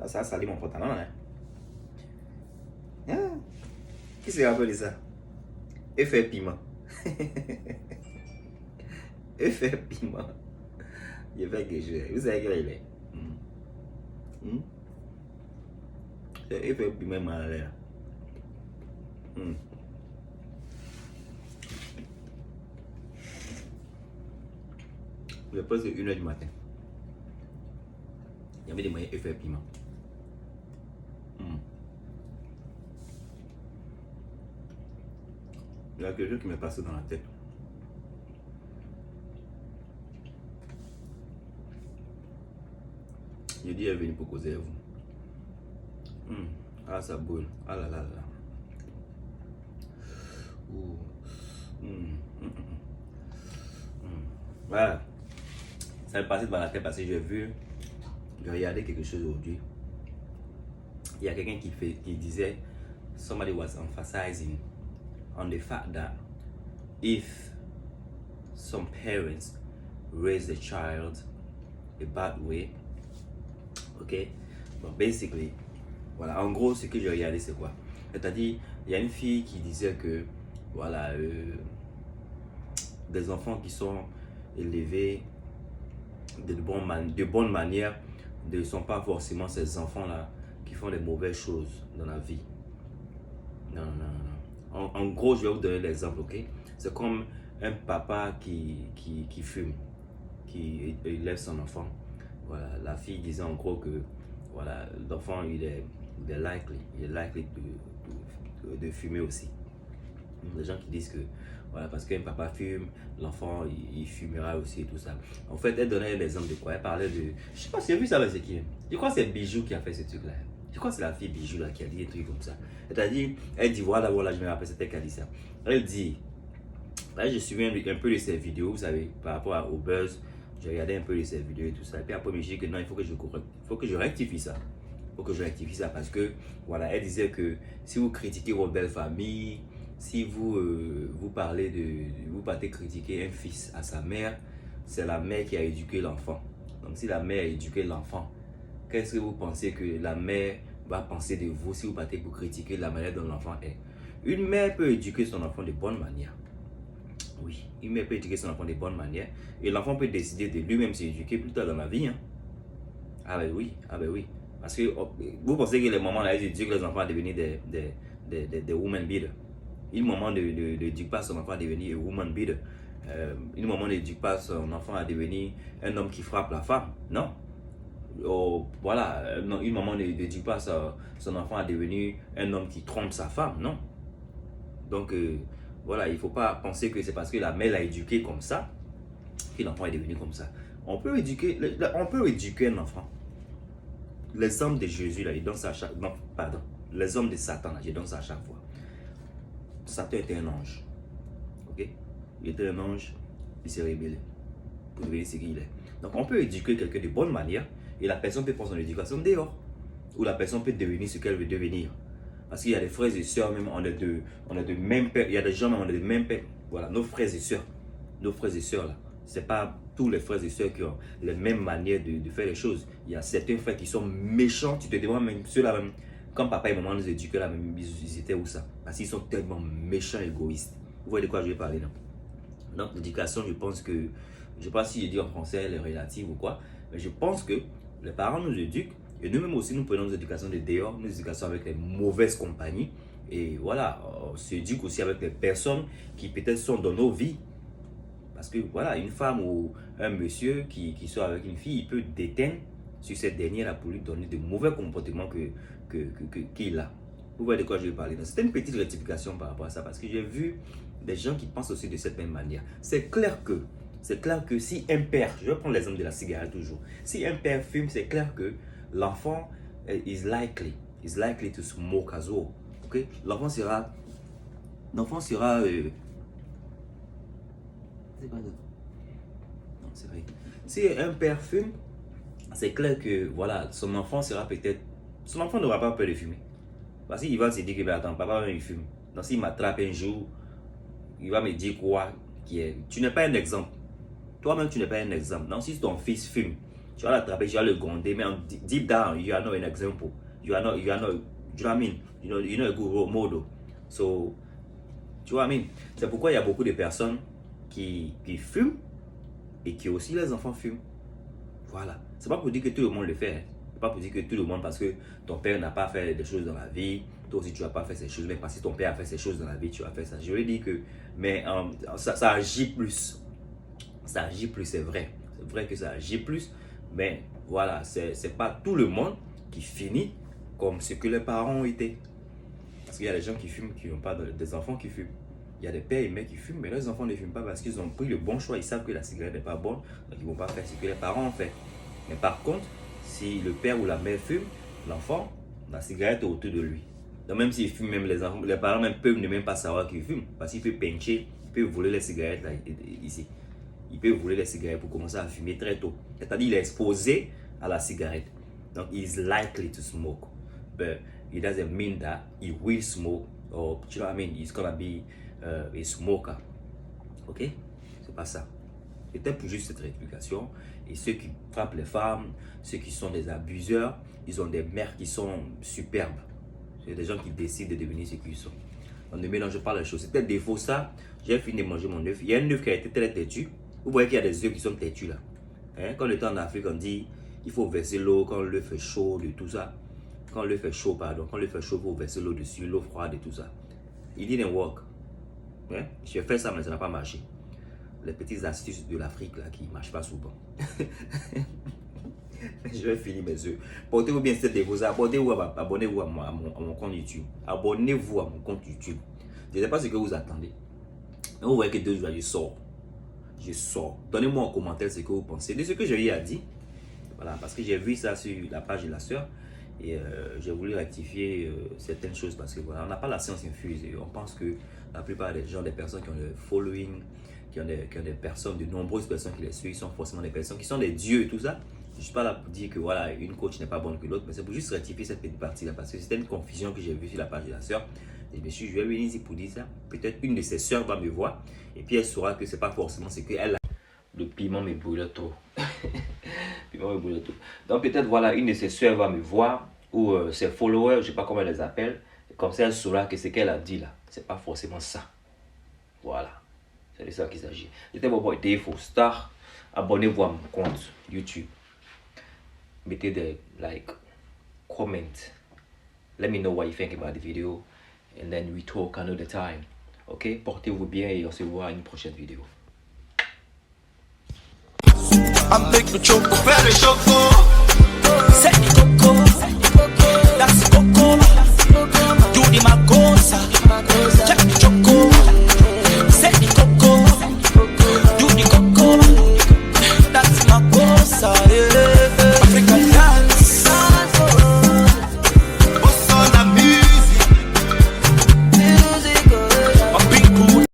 Ça a sali mon pantalon, hein. Ah, qui se rappelle ça? Effet piment. Effet piment. Il fait que je. Vous savez quel il est? C'est effet piment malin. Il est presque 1h du matin. Il y avait des moyens effet piment. Il y a quelque chose qui m'est passé dans la tête. Je dis, elle est venue pour causer avec vous. Ah, ça brûle. Ah là là là. Voilà. Ça m'est passé dans la tête parce que j'ai regardé quelque chose aujourd'hui. Il y a quelqu'un qui disait, somebody was emphasizing on the fact that if some parents raise a child a bad way, ok, bon, basically, voilà, en gros, ce que j'ai regardé, c'est quoi? C'est-à-dire, il y a une fille qui disait que, voilà, des enfants qui sont élevés de bonne manière ne sont pas forcément ces enfants-là qui font les mauvaises choses dans la vie. Non, non, non. En gros, je vais vous donner l'exemple, ok? C'est comme un papa qui fume, qui élève son enfant. Voilà, la fille disait en gros que voilà, l'enfant il est likely de fumer aussi. Des gens qui disent que voilà, parce qu'un papa fume, l'enfant il fumera aussi et tout ça. En fait, elle donnait l'exemple de quoi? Elle parlait de. Je sais pas si j'ai vu ça avec qui. Je crois que c'est Bijou qui a fait ce truc-là. Je crois que c'est la fille Bijou là qui a dit des trucs comme ça. C'est-à-dire, elle dit voilà, je me rappelle, c'était qu'elle a dit ça. Elle dit, là je suivais un peu de ses vidéos, vous savez, par rapport au buzz. J'ai regardé un peu de ses vidéos et tout ça. Et puis après, je me suis dit que non, il faut que je rectifie ça. Il faut que je rectifie ça parce que, voilà, elle disait que si vous critiquez votre belle famille, si vous partez critiquer un fils à sa mère, c'est la mère qui a éduqué l'enfant. Donc si la mère a éduqué l'enfant, qu'est-ce que vous pensez que la mère va penser de vous si vous partez pour critiquer la manière dont l'enfant est? Une mère peut éduquer son enfant de bonne manière. Oui, une mère peut éduquer son enfant de bonne manière et l'enfant peut décider de lui-même s'éduquer plus tard dans la vie. Hein? Ah ben oui. Parce que vous pensez que les mamans là, ils éduquent les enfants à devenir des woman beaters. Une maman n'éduque pas son enfant à devenir un woman beater. Une maman n'éduque pas son enfant à devenir un homme qui frappe la femme. Non. Voilà, une maman n'éduque pas son enfant à devenir un homme qui trompe sa femme. Non. Donc, voilà, il ne faut pas penser que c'est parce que la mère l'a éduqué comme ça que l'enfant est devenu comme ça. On peut éduquer un enfant. Les hommes de Jésus, là, ils donnent ça à chaque... Non, pardon. Les hommes de Satan, là, ils donnent ça à chaque fois. Satan était un ange. Ok? Il était un ange, il s'est rébellé pour devenir ce qu'il est. Donc, on peut éduquer quelqu'un de bonne manière et la personne peut prendre son éducation dehors. Ou la personne peut devenir ce qu'elle veut devenir. Parce qu'il y a des frères et sœurs, même on est de même père. Il y a des gens, même on est de même père. Voilà, nos frères et sœurs. Nos frères et sœurs là. C'est pas tous les frères et sœurs qui ont les mêmes manières de faire les choses. Il y a certains frères qui sont méchants. Tu te demandes même ceux-là même. Quand papa et maman nous éduquaient là, même, ils étaient où ça? Parce qu'ils sont tellement méchants et égoïstes. Vous voyez de quoi je vais parler, non? Donc l'éducation, je pense que, je ne sais pas si je dis en français elle est relative ou quoi, mais je pense que les parents nous éduquent et nous-mêmes aussi nous prenons nos éducations de dehors, nos éducations avec les mauvaises compagnies et voilà, on s'éduque aussi avec les personnes qui peut-être sont dans nos vies. Parce que voilà, une femme ou un monsieur qui sort avec une fille, il peut déteindre sur cette dernière pour lui donner de mauvais comportements qu'il a. Vous voyez de quoi je vais parler. C'était une petite rectification par rapport à ça parce que j'ai vu des gens qui pensent aussi de cette même manière. C'est clair que si un père, je vais prendre l'exemple de la cigarette toujours, si un père fume, c'est clair que l'enfant is likely to smoke as well. Okay? L'enfant sera c'est pas grave. Non, c'est vrai. Si un père fume, c'est clair que voilà, son enfant n'aura pas peur de fumer. Parce qu'il va se dire que ben, attends, papa il fume. Donc s'il m'attrape un jour, il va me dire quoi qui est. Tu n'es pas un exemple. Toi-même, tu n'es pas un exemple. Donc si ton fils fume, tu vas l'attraper, tu vas le gronder, mais deep down, you are not an example. You are not, do you know what I mean? You're not a good role model. So, tu vois what I mean? C'est pourquoi il y a beaucoup de personnes qui fument et qui aussi les enfants fument. Voilà. C'est pas pour dire que tout le monde le fait. Hein. C'est pas pour dire que tout le monde, parce que ton père n'a pas fait des choses dans la vie, toi aussi tu vas pas fait ces choses, mais parce que ton père a fait ces choses dans la vie, tu vas faire ça. Je veux dire que, mais ça agit plus. Ça agit plus, c'est vrai. C'est vrai que ça agit plus, mais voilà, c'est pas tout le monde qui finit comme ce que les parents ont été. Parce qu'il y a des gens qui fument, qui n'ont pas des enfants qui fument. Il y a des pères et mères qui fument, mais leurs enfants ne fument pas parce qu'ils ont pris le bon choix. Ils savent que la cigarette n'est pas bonne, donc ils ne vont pas faire ce que les parents ont fait. Mais par contre, si le père ou la mère fume, l'enfant, la cigarette est autour de lui. Donc même s'il fume, même les enfants, les parents même peuvent ne même pas savoir qu'il fume. Parce qu'il peut pincher, il peut voler les cigarettes là, ici. Il peut voler les cigarettes pour commencer à fumer très tôt. C'est-à-dire qu'il est exposé à la cigarette. Donc, he is likely to smoke. But it doesn't mean that he will smoke or, you know what I mean, he's gonna be a smoker. Ok? C'est pas ça. C'était pour juste cette explication. Et ceux qui frappent les femmes, ceux qui sont des abuseurs, ils ont des mères qui sont superbes. C'est des gens qui décident de devenir ce qu'ils sont. On ne mélange pas les choses. C'était défaut ça. J'ai fini de manger mon œuf. Il y a un œuf qui a été très têtu. Vous voyez qu'il y a des œufs qui sont têtus là. Hein? Quand on était en Afrique, on dit il faut verser l'eau quand l'œuf est chaud et tout ça. Quand l'œuf est chaud, pardon. Quand l'œuf est chaud, il faut verser l'eau dessus, l'eau froide et tout ça. It didn't work. Hein? J'ai fait ça, mais ça n'a pas marché. Les petites astuces de l'Afrique là qui ne marchent pas souvent. Je vais finir mes œufs. Portez-vous bien cette dévotion. Abonnez-vous à mon compte YouTube. Abonnez-vous à mon compte YouTube. Je ne sais pas ce que vous attendez. Mais vous voyez que 2 jours, je sors. Je sors. Donnez-moi en commentaire ce que vous pensez de ce que je lui ai dit. Voilà, parce que j'ai vu ça sur la page de la sœur. Et j'ai voulu rectifier certaines choses parce que voilà, on n'a pas la science infuse. Et on pense que la plupart des gens, des personnes qui ont le following, qui ont des personnes, de nombreuses personnes qui les suivent, sont forcément des personnes qui sont des dieux et tout ça. Je ne suis pas là pour dire que voilà, une coach n'est pas bonne que l'autre, mais c'est pour juste rectifier cette petite partie-là parce que c'était une confusion que j'ai vue sur la page de la sœur. Et je me suis dit, je vais venir ici pour dire ça. Peut-être une de ses sœurs va me voir et puis elle saura que ce n'est pas forcément ce qu'elle a. Le piment me brûle trop. Piment me brûle trop. Donc peut-être voilà, une de ses sœurs va me voir ou ses followers, je ne sais pas comment elle les appelle. Comme ça, elle saura que ce qu'elle a dit là, ce n'est pas forcément ça. Voilà. C'est de ça qu'il s'agit. C'était mon boy Dave Star. Abonnez-vous à mon compte YouTube. Mettez des like, comment. Let me know what you think about the video. And then we talk another time. Ok? Portez-vous bien et on se voit à une prochaine vidéo.